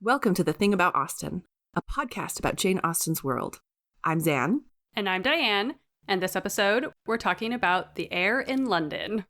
Welcome to The Thing About Austen, a podcast about Jane Austen's world. I'm Zan. And I'm Diane, and this episode, we're talking about the air in London.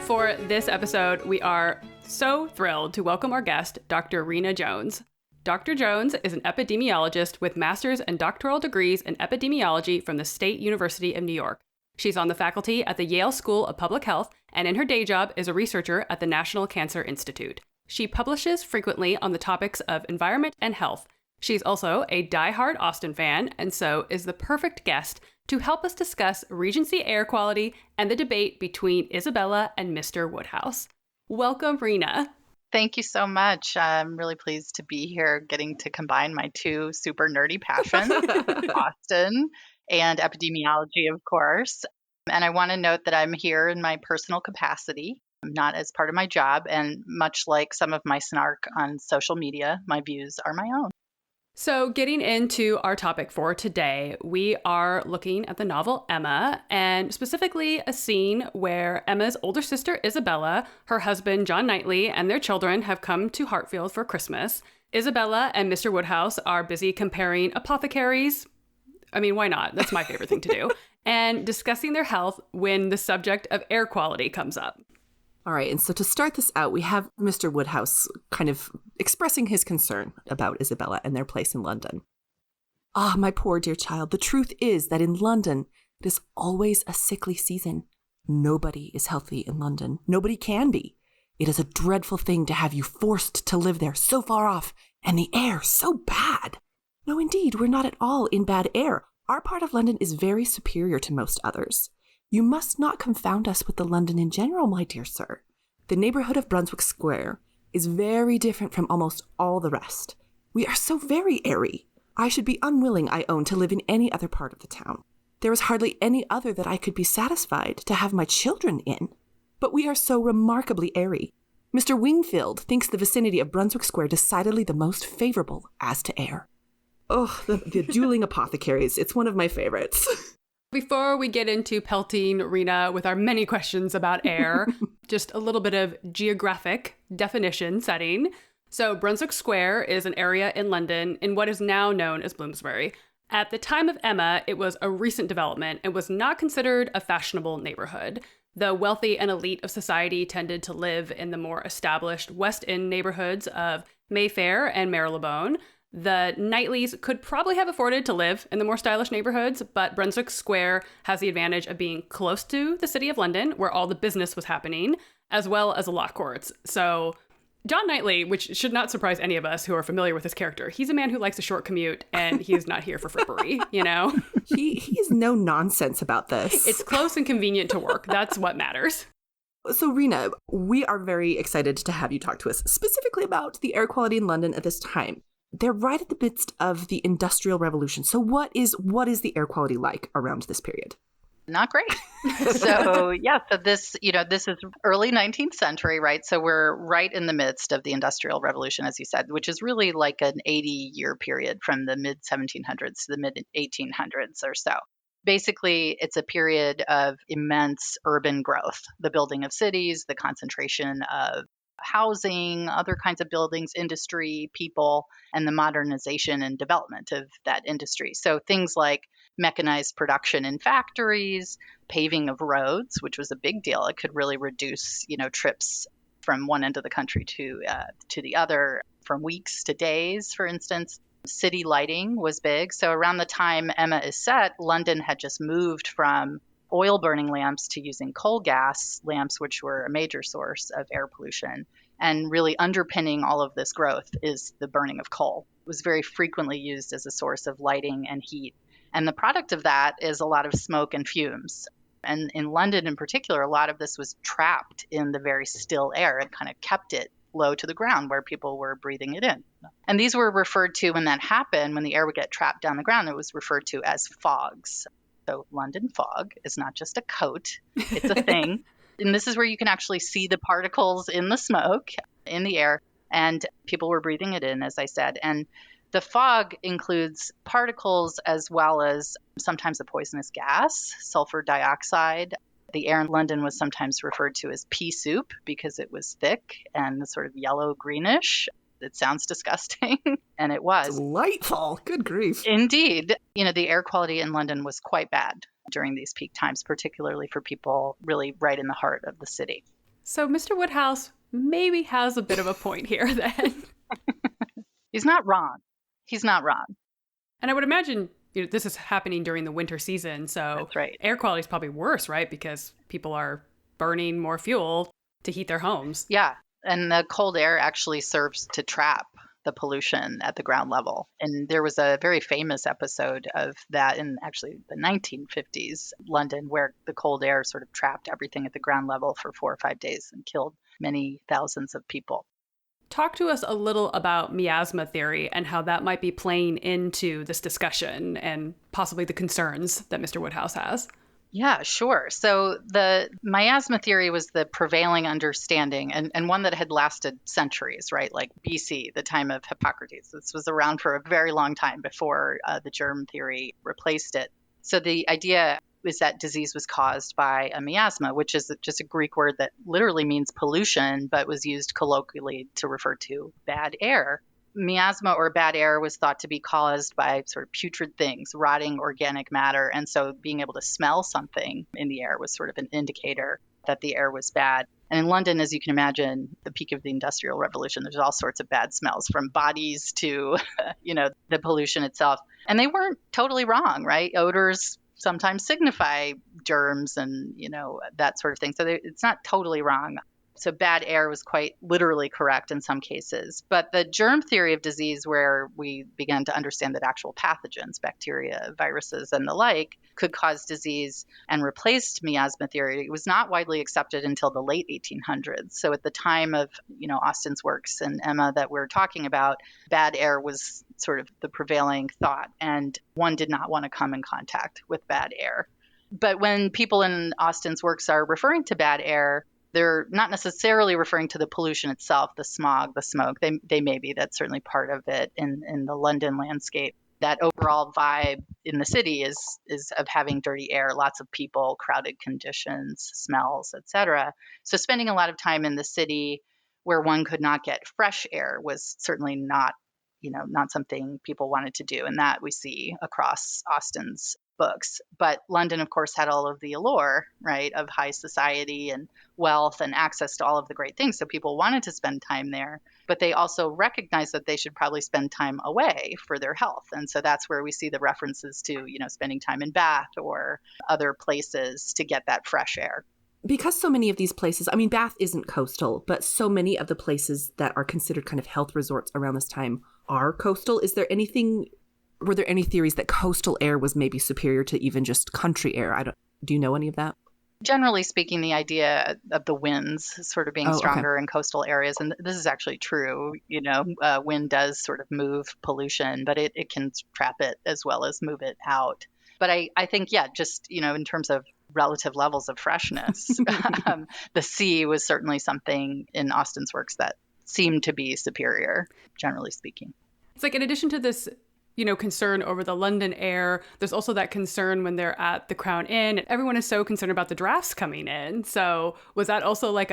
For this episode, we are so thrilled to welcome our guest, Dr. Rena Jones. Dr. Jones is an epidemiologist with master's and doctoral degrees in epidemiology from the State University of New York. She's on the faculty at the Yale School of Public Health, and in her day job is a researcher at the National Cancer Institute. She publishes frequently on the topics of environment and health. She's also a diehard Austen fan, and so is the perfect guest to help us discuss Regency air quality and the debate between Isabella and Mr. Woodhouse. Welcome, Rena. Thank you so much. I'm really pleased to be here, getting to combine my two super nerdy passions, Austen and epidemiology, of course. And I want to note that I'm here in my personal capacity, not as part of my job. And much like some of my snark on social media, my views are my own. So getting into our topic for today, we are looking at the novel Emma, and specifically a scene where Emma's older sister Isabella, her husband John Knightley, and their children have come to Hartfield for Christmas. Isabella and Mr. Woodhouse are busy comparing apothecaries. I mean, why not? That's my favorite thing to do. And discussing their health when the subject of air quality comes up. All right, and so to start this out, we have Mr. Woodhouse kind of expressing his concern about Isabella and their place in London. Ah, my poor dear child, the truth is that in London, it is always a sickly season. Nobody is healthy in London. Nobody can be. It is a dreadful thing to have you forced to live there so far off, and the air so bad. No, indeed, we're not at all in bad air. Our part of London is very superior to most others. You must not confound us with the London in general, my dear sir. The neighborhood of Brunswick Square is very different from almost all the rest. We are so very airy. I should be unwilling, I own, to live in any other part of the town. There is hardly any other that I could be satisfied to have my children in. But we are so remarkably airy. Mr. Wingfield thinks the vicinity of Brunswick Square decidedly the most favorable as to air. Oh, the dueling apothecaries. It's one of my favorites. Before we get into pelting Rena with our many questions about air, just a little bit of geographic definition setting. So Brunswick Square is an area in London in what is now known as Bloomsbury. At the time of Emma, it was a recent development and was not considered a fashionable neighborhood. The wealthy and elite of society tended to live in the more established West End neighborhoods of Mayfair and Marylebone. The Knightleys could probably have afforded to live in the more stylish neighborhoods, but Brunswick Square has the advantage of being close to the city of London, where all the business was happening, as well as the law courts. So John Knightley, which should not surprise any of us who are familiar with his character, he's a man who likes a short commute, and he's not here for frippery, you know? He is no nonsense about this. It's close and convenient to work. That's what matters. So, Rena, we are very excited to have you talk to us specifically about the air quality in London at this time. They're right at the midst of the Industrial Revolution. So what is the air quality like around this period? Not great. So this is early 19th century, right? So we're right in the midst of the Industrial Revolution, as you said, which is really like an 80-year period from the mid 1700s to the mid 1800s or so. Basically, it's a period of immense urban growth, the building of cities, the concentration of housing, other kinds of buildings, industry, people, and the modernization and development of that industry. So things like mechanized production in factories, paving of roads, which was a big deal. It could really reduce, trips from one end of the country to the other, from weeks to days, for instance. City lighting was big. So around the time Emma is set, London had just moved from oil burning lamps to using coal gas lamps, which were a major source of air pollution. And really underpinning all of this growth is the burning of coal. It was very frequently used as a source of lighting and heat. And the product of that is a lot of smoke and fumes. And in London in particular, a lot of this was trapped in the very still air and kind of kept it low to the ground where people were breathing it in. And these were referred to, when that happened, when the air would get trapped down the ground, it was referred to as fogs. So London fog is not just a coat, it's a thing. And this is where you can actually see the particles in the smoke, in the air, and people were breathing it in, as I said. And The fog includes particles as well as sometimes a poisonous gas, sulfur dioxide. The air in London was sometimes referred to as pea soup because it was thick and sort of yellow-greenish. It sounds disgusting, and it was. Delightful. Good grief. Indeed. The air quality in London was quite bad during these peak times, particularly for people really right in the heart of the city. So Mr. Woodhouse maybe has a bit of a point here then. He's not wrong. He's not wrong. And I would imagine this is happening during the winter season, so That's right. Air quality is probably worse, right? Because people are burning more fuel to heat their homes. Yeah. And the cold air actually serves to trap the pollution at the ground level. And there was a very famous episode of that in actually the 1950s, London, where the cold air sort of trapped everything at the ground level for 4 or 5 days and killed many thousands of people. Talk to us a little about miasma theory and how that might be playing into this discussion and possibly the concerns that Mr. Woodhouse has. Yeah, sure. So the miasma theory was the prevailing understanding and one that had lasted centuries, right? Like BC, the time of Hippocrates. This was around for a very long time before the germ theory replaced it. So the idea is that disease was caused by a miasma, which is just a Greek word that literally means pollution, but was used colloquially to refer to bad air. Miasma or bad air was thought to be caused by sort of putrid things, rotting organic matter. And so being able to smell something in the air was sort of an indicator that the air was bad. And in London, as you can imagine, the peak of the Industrial Revolution, there's all sorts of bad smells from bodies to, the pollution itself. And they weren't totally wrong, right? Odors sometimes signify germs and, that sort of thing. So it's not totally wrong. So bad air was quite literally correct in some cases. But the germ theory of disease, where we began to understand that actual pathogens, bacteria, viruses, and the like, could cause disease and replaced miasma theory, it was not widely accepted until the late 1800s. So at the time of, Austen's works and Emma that we're talking about, bad air was sort of the prevailing thought, and one did not want to come in contact with bad air. But when people in Austen's works are referring to bad air, they're not necessarily referring to the pollution itself, the smog, the smoke. They may be. That's certainly part of it in the London landscape. That overall vibe in the city is of having dirty air, lots of people, crowded conditions, smells, etc. So spending a lot of time in the city where one could not get fresh air was certainly not something people wanted to do. And that we see across Austen's books. But London, of course, had all of the allure, right, of high society and wealth and access to all of the great things. So people wanted to spend time there, but they also recognized that they should probably spend time away for their health. And so that's where we see the references to, spending time in Bath or other places to get that fresh air. Because so many of these places, Bath isn't coastal, but so many of the places that are considered kind of health resorts around this time are coastal. Were there any theories that coastal air was maybe superior to even just country air? Do you know any of that? Generally speaking, the idea of the winds sort of being stronger in coastal areas, and this is actually true, wind does sort of move pollution, but it can trap it as well as move it out. But I think, just, in terms of relative levels of freshness, the sea was certainly something in Austen's works that seemed to be superior, generally speaking. It's like in addition to this, concern over the London air, there's also that concern when they're at the Crown Inn. Everyone is so concerned about the drafts coming in. So was that also like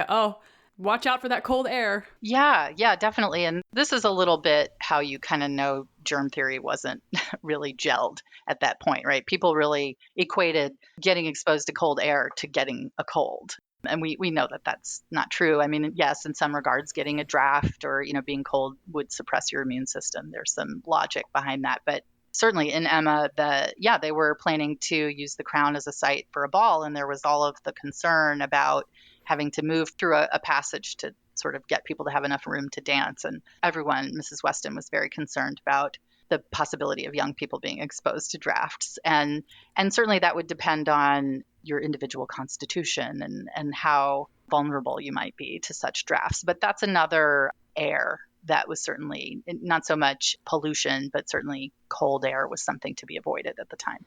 watch out for that cold air? Yeah, definitely. And this is a little bit how you kind of know germ theory wasn't really gelled at that point, right? People really equated getting exposed to cold air to getting a cold. And we know that that's not true. Yes, in some regards, getting a draft or, being cold would suppress your immune system. There's some logic behind that. But certainly in Emma, they were planning to use the Crown as a site for a ball. And there was all of the concern about having to move through a passage to sort of get people to have enough room to dance. And everyone, Mrs. Weston, was very concerned about the possibility of young people being exposed to drafts. And certainly that would depend on your individual constitution and how vulnerable you might be to such drafts. But that's another air that was certainly not so much pollution, but certainly cold air was something to be avoided at the time.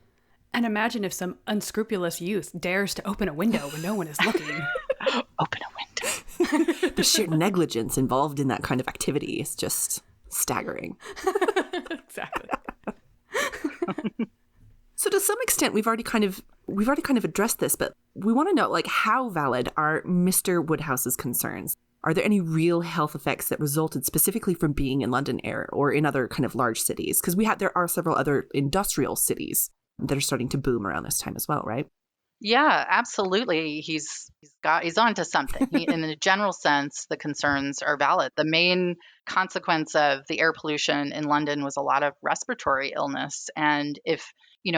And imagine if some unscrupulous youth dares to open a window when no one is looking. Open a window. The sheer negligence involved in that kind of activity is just staggering. Exactly. So to some extent, we've already kind of addressed this, but we want to know, like, how valid are Mr. Woodhouse's concerns? Are there any real health effects that resulted specifically from being in London air or in other kind of large cities? Because there are several other industrial cities that are starting to boom around this time as well, right? Yeah, absolutely. He's on to something. In a general sense, the concerns are valid. The main consequence of the air pollution in London was a lot of respiratory illness. And if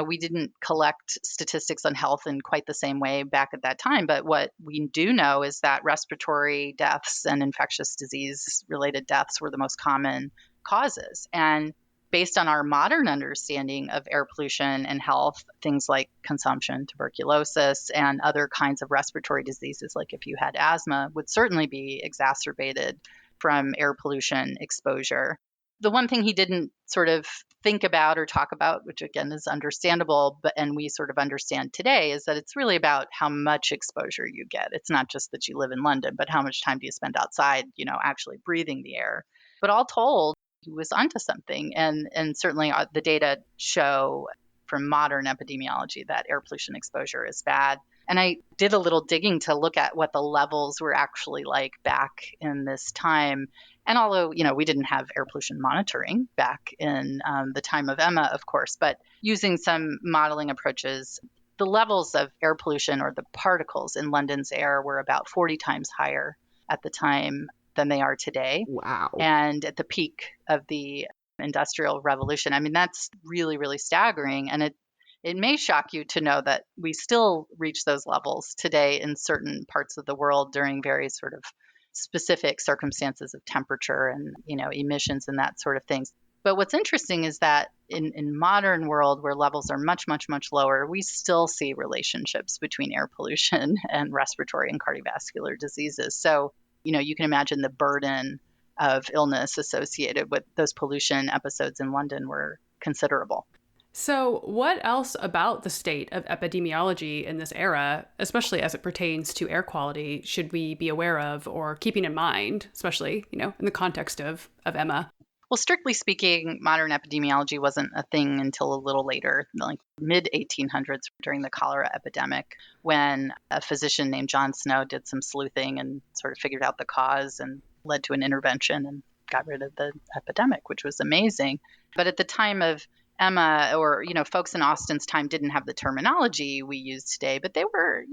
we didn't collect statistics on health in quite the same way back at that time, but what we do know is that respiratory deaths and infectious disease related deaths were the most common causes. And based on our modern understanding of air pollution and health, things like consumption, tuberculosis, and other kinds of respiratory diseases, like if you had asthma, would certainly be exacerbated from air pollution exposure. The one thing he didn't sort of think about or talk about, which again is understandable, and we sort of understand today, is that it's really about how much exposure you get. It's not just that you live in London, but how much time do you spend outside, actually breathing the air. But all told, he was onto something. And certainly the data show from modern epidemiology that air pollution exposure is bad. And I did a little digging to look at what the levels were actually like back in this time. And although, we didn't have air pollution monitoring back in the time of Emma, of course, but using some modeling approaches, the levels of air pollution or the particles in London's air were about 40 times higher at the time than they are today. Wow. And at the peak of the Industrial Revolution. I mean, that's really, really staggering. And it may shock you to know that we still reach those levels today in certain parts of the world during very sort of specific circumstances of temperature and, emissions and that sort of things. But what's interesting is that in modern world where levels are much, much, much lower, we still see relationships between air pollution and respiratory and cardiovascular diseases. So you can imagine the burden of illness associated with those pollution episodes in London were considerable. So what else about the state of epidemiology in this era, especially as it pertains to air quality, should we be aware of or keeping in mind, especially, in the context of Emma? Well, strictly speaking, modern epidemiology wasn't a thing until a little later, like mid 1800s during the cholera epidemic, when a physician named John Snow did some sleuthing and sort of figured out the cause and led to an intervention and got rid of the epidemic, which was amazing. But at the time of Emma, or folks in Austin's time didn't have the terminology we use today, but they were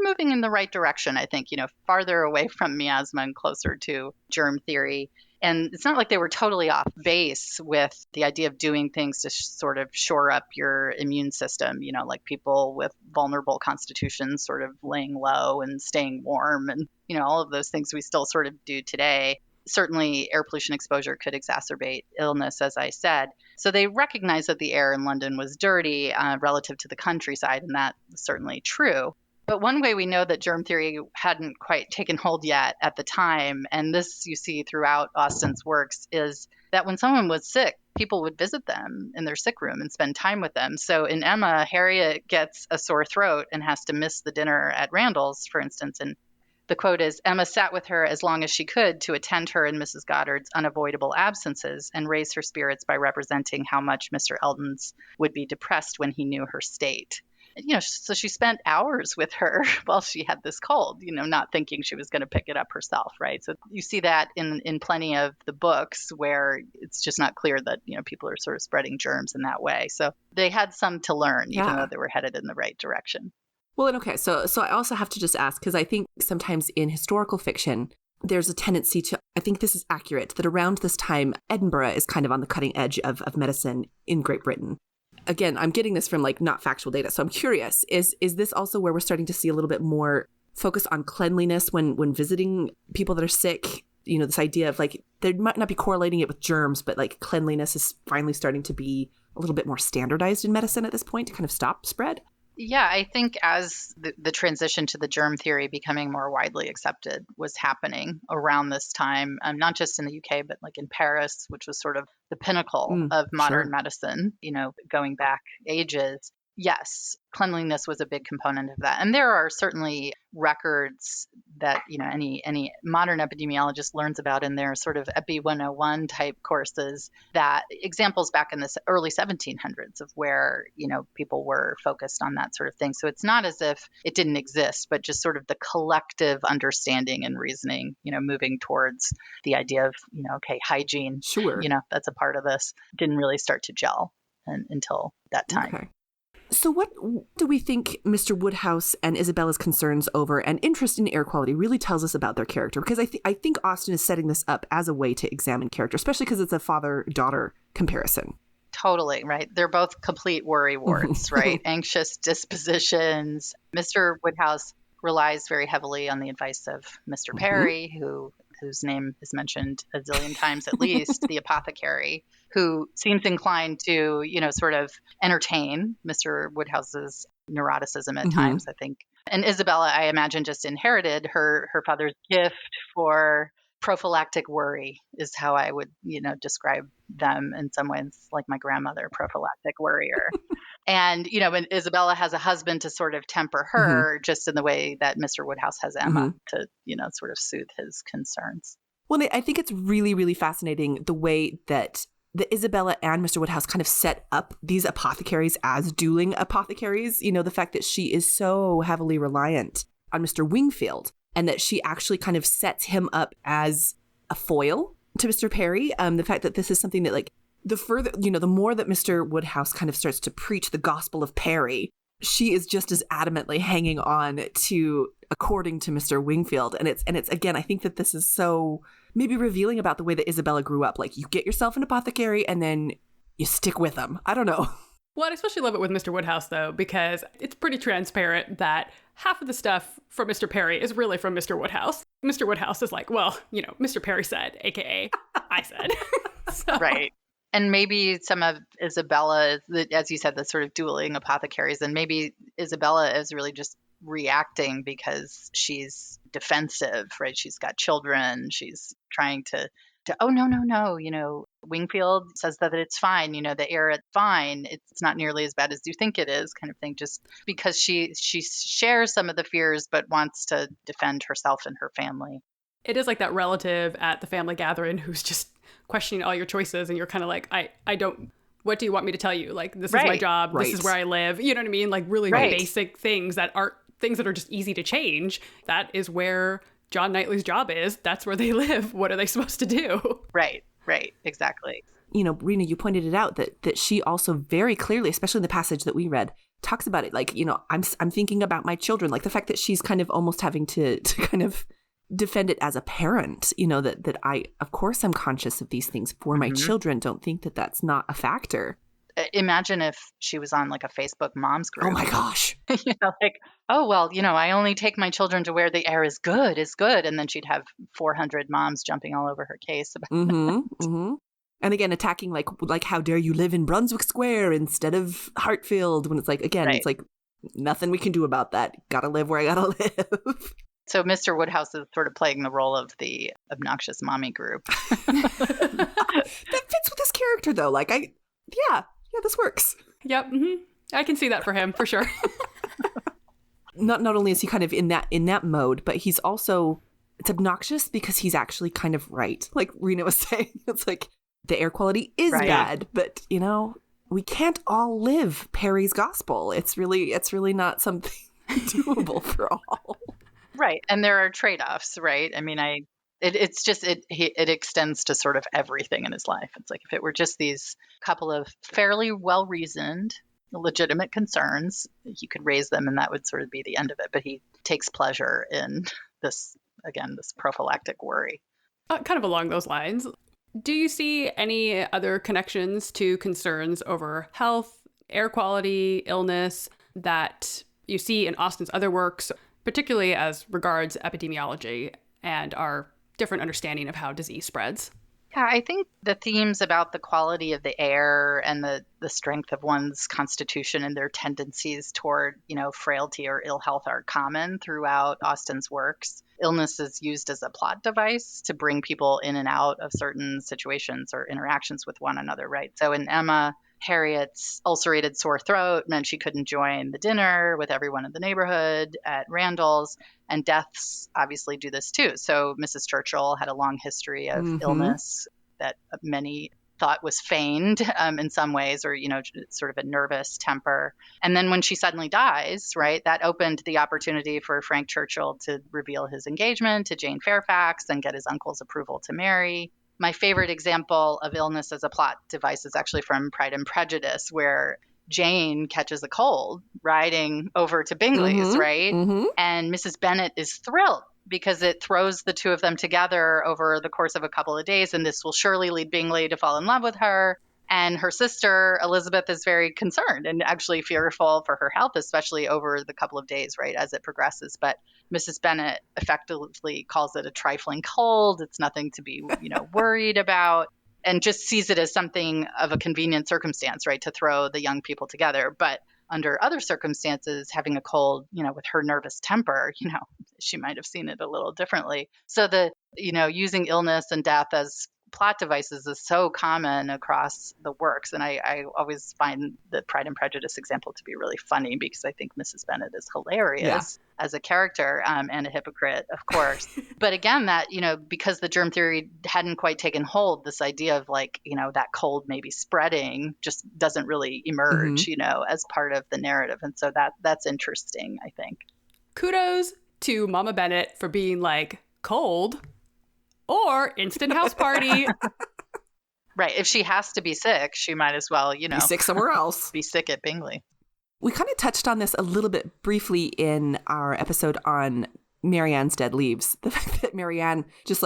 moving in the right direction. I think farther away from miasma and closer to germ theory. And it's not like they were totally off base with the idea of doing things to sort of shore up your immune system, like people with vulnerable constitutions sort of laying low and staying warm and, all of those things we still sort of do today. Certainly, air pollution exposure could exacerbate illness, as I said. So they recognized that the air in London was dirty relative to the countryside, and that was certainly true. But one way we know that germ theory hadn't quite taken hold yet at the time, and this you see throughout Austin's works, is that when someone was sick, people would visit them in their sick room and spend time with them. So in Emma, Harriet gets a sore throat and has to miss the dinner at Randall's, for instance. And the quote is, Emma sat with her as long as she could to attend her and Mrs. Goddard's unavoidable absences and raise her spirits by representing how much Mr. Eldon's would be depressed when he knew her state. So she spent hours with her while she had this cold, not thinking she was going to pick it up herself, right? So you see that in plenty of the books where it's just not clear that, people are sort of spreading germs in that way. So they had some to learn, even though they were headed in the right direction. Well, and okay, so I also have to just ask, because I think sometimes in historical fiction, there's a tendency to, I think this is accurate, that around this time, Edinburgh is kind of on the cutting edge of medicine in Great Britain. Again, I'm getting this from not factual data, so I'm curious, is this also where we're starting to see a little bit more focus on cleanliness when visiting people that are sick? This idea of they might not be correlating it with germs, but cleanliness is finally starting to be a little bit more standardized in medicine at this point to kind of stop spread? Yeah, I think as the transition to the germ theory becoming more widely accepted was happening around this time, not just in the UK, but in Paris, which was sort of the pinnacle of modern medicine, going back ages. Yes, cleanliness was a big component of that. And there are certainly records that, any modern epidemiologist learns about in their sort of Epi 101 type courses, that examples back in the early 1700s of where, people were focused on that sort of thing. So it's not as if it didn't exist, but just sort of the collective understanding and reasoning, moving towards the idea of, okay, hygiene, Sure. that's a part of this, didn't really start to gel until that time. Okay. So what do we think Mr. Woodhouse and Isabella's concerns over and interest in air quality really tells us about their character? Because I think Austen is setting this up as a way to examine character, especially because it's a father-daughter comparison. Totally, right. They're both complete worrywarts, right? Anxious dispositions. Mr. Woodhouse relies very heavily on the advice of Mr. Perry, whose name is mentioned a zillion times at least, the apothecary, who seems inclined to, sort of entertain Mr. Woodhouse's neuroticism at times, I think. And Isabella, I imagine, just inherited her father's gift for prophylactic worry, is how I would, describe them in some ways, like my grandmother, prophylactic worrier. And, when Isabella has a husband to sort of temper her, just in the way that Mr. Woodhouse has Emma to, sort of soothe his concerns. Well, I think it's really, really fascinating the way that the Isabella and Mr. Woodhouse kind of set up these apothecaries as dueling apothecaries. The fact that she is so heavily reliant on Mr. Wingfield, and that she actually kind of sets him up as a foil to Mr. Perry. The fact that this is something that, like, the further, the more that Mr. Woodhouse kind of starts to preach the gospel of Perry, she is just as adamantly hanging on to according to Mr. Wingfield. And it's again, I think that this is so maybe revealing about the way that Isabella grew up. Like, you get yourself an apothecary and then you stick with them. I don't know. Well, I especially love it with Mr. Woodhouse, though, because it's pretty transparent that half of the stuff from Mr. Perry is really from Mr. Woodhouse. Mr. Woodhouse is like, well, Mr. Perry said, aka I said. So. Right. And maybe some of Isabella, as you said, the sort of dueling apothecaries, and maybe Isabella is really just reacting because she's defensive, right? She's got children. She's trying to oh, no, Wingfield says that it's fine, the air, it's fine. It's not nearly as bad as you think it is, kind of thing, just because she shares some of the fears, but wants to defend herself and her family. It is like that relative at the family gathering who's just questioning all your choices, and you're kind of like, I don't, what do you want me to tell you? Like, this is my job. This is where I live. You know what I mean? Like, really basic things that aren't things that are just easy to change. That is where John Knightley's job is. That's where they live. What are they supposed to do? Right, exactly. Rena, you pointed it out that she also very clearly, especially in the passage that we read, talks about it. Like, I'm thinking about my children. Like, the fact that she's kind of almost having to kind of defend it as a parent, that I, of course, I'm conscious of these things for my children. Don't think that that's not a factor. Imagine if she was on like a Facebook moms group. Oh my gosh. Like, oh, well, I only take my children to where the air is good. And then she'd have 400 moms jumping all over her case about that. And again, attacking like, how dare you live in Brunswick Square instead of Hartfield, when it's like, again, It's like nothing we can do about that. Gotta live where I gotta live. So Mr. Woodhouse is sort of playing the role of the obnoxious mommy group. That fits with his character, though. Like, yeah, this works. Yep. I can see that for him, for sure. Not only is he kind of in that mode, but he's also, it's obnoxious because he's actually kind of right. Like Rena was saying, it's like the air quality is bad, but we can't all live Perry's gospel. It's really not something doable for all. Right. And there are trade-offs, right? I mean, it extends to sort of everything in his life. It's like if it were just these couple of fairly well-reasoned, legitimate concerns, he could raise them and that would sort of be the end of it. But he takes pleasure in this prophylactic worry. Kind of along those lines, do you see any other connections to concerns over health, air quality, illness that you see in Austen's other works, particularly as regards epidemiology and our different understanding of how disease spreads? Yeah, I think the themes about the quality of the air and the strength of one's constitution and their tendencies toward, frailty or ill health are common throughout Austen's works. Illness is used as a plot device to bring people in and out of certain situations or interactions with one another, right? So in Emma, Harriet's ulcerated sore throat meant she couldn't join the dinner with everyone in the neighborhood at Randall's, and deaths obviously do this too. So Mrs. Churchill had a long history of illness that many thought was feigned in some ways, or, sort of a nervous temper. And then when she suddenly dies, right, that opened the opportunity for Frank Churchill to reveal his engagement to Jane Fairfax and get his uncle's approval to marry. My favorite example of illness as a plot device is actually from Pride and Prejudice, where Jane catches a cold riding over to Bingley's, right? And Mrs. Bennet is thrilled because it throws the two of them together over the course of a couple of days, and this will surely lead Bingley to fall in love with her. And her sister, Elizabeth, is very concerned and actually fearful for her health, especially over the couple of days, right, as it progresses. But Mrs. Bennet effectively calls it a trifling cold. It's nothing to be, worried about, and just sees it as something of a convenient circumstance, right, to throw the young people together. But under other circumstances, having a cold, with her nervous temper, she might have seen it a little differently. So using illness and death as plot devices is so common across the works. And I always find the Pride and Prejudice example to be really funny because I think Mrs. Bennet is hilarious as a character and a hypocrite, of course. But again, that, because the germ theory hadn't quite taken hold, this idea of that cold maybe spreading just doesn't really emerge, as part of the narrative. And so that's interesting, I think. Kudos to Mama Bennet for being cold or instant house party. Right. If she has to be sick, she might as well, be sick somewhere else. Be sick at Bingley. We kind of touched on this a little bit briefly in our episode on Marianne's Dead Leaves. The fact that Marianne just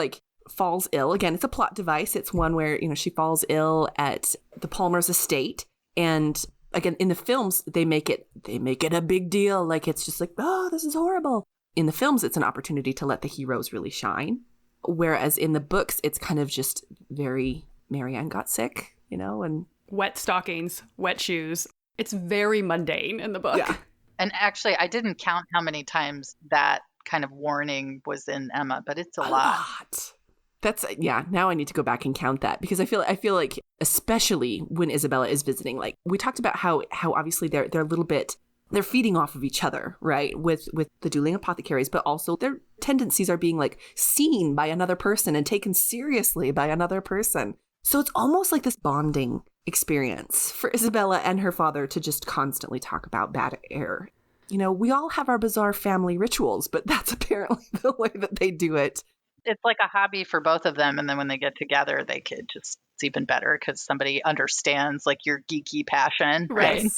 falls ill. Again, it's a plot device. It's one where, she falls ill at the Palmer's estate. And again, in the films, they make it a big deal. It's just oh, this is horrible. In the films, it's an opportunity to let the heroes really shine. Whereas in the books, it's kind of just very Marianne got sick, and wet stockings, wet shoes. It's very mundane in the book. Yeah. And actually, I didn't count how many times that kind of warning was in Emma, but it's a lot. That's now I need to go back and count that because I feel like especially when Isabella is visiting, we talked about how obviously they're a little bit, they're feeding off of each other, right? With the dueling apothecaries, but also their tendencies are being seen by another person and taken seriously by another person. So it's almost like this bonding experience for Isabella and her father to just constantly talk about bad air. We all have our bizarre family rituals, but that's apparently the way that they do it. It's like a hobby for both of them. And then when they get together, they could just, it's even better because somebody understands your geeky passion. Right.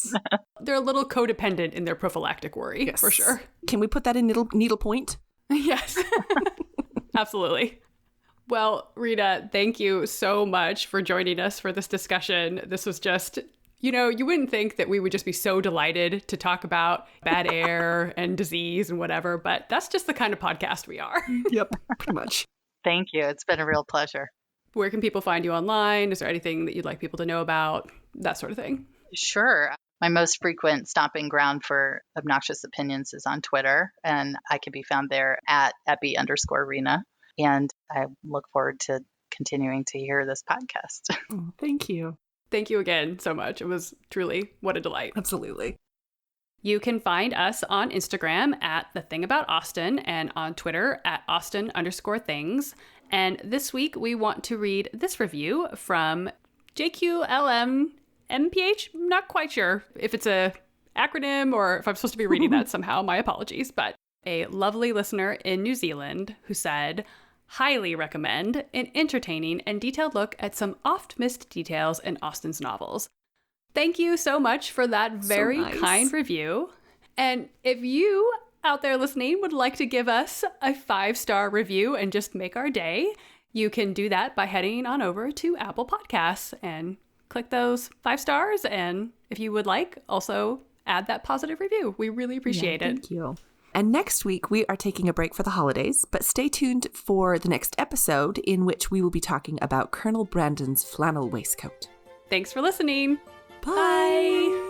They're a little codependent in their prophylactic worry, for sure. Can we put that in needlepoint? Yes, absolutely. Well, Rita, thank you so much for joining us for this discussion. This was just, you wouldn't think that we would just be so delighted to talk about bad air and disease and whatever, but that's just the kind of podcast we are. Yep, pretty much. Thank you. It's been a real pleasure. Where can people find you online? Is there anything that you'd like people to know about? That sort of thing. Sure. My most frequent stomping ground for obnoxious opinions is on Twitter, and I can be found there at @epi_Rena. And I look forward to continuing to hear this podcast. Oh, thank you. Thank you again so much. It was truly what a delight. Absolutely. You can find us on Instagram at The Thing About Austen and on Twitter at Austen_things. And this week we want to read this review from JQLMMPH. I'm not quite sure if it's a acronym or if I'm supposed to be reading that somehow. My apologies. But a lovely listener in New Zealand who said, highly recommend an entertaining and detailed look at some oft-missed details in Austen's novels. Thank you so much for that very kind review. And if you out there listening would like to give us a 5-star review and just make our day, you can do that by heading on over to Apple Podcasts and click those 5 stars. And if you would like, also add that positive review. We really appreciate it. Thank you. And next week, we are taking a break for the holidays, but stay tuned for the next episode in which we will be talking about Colonel Brandon's flannel waistcoat. Thanks for listening. Bye.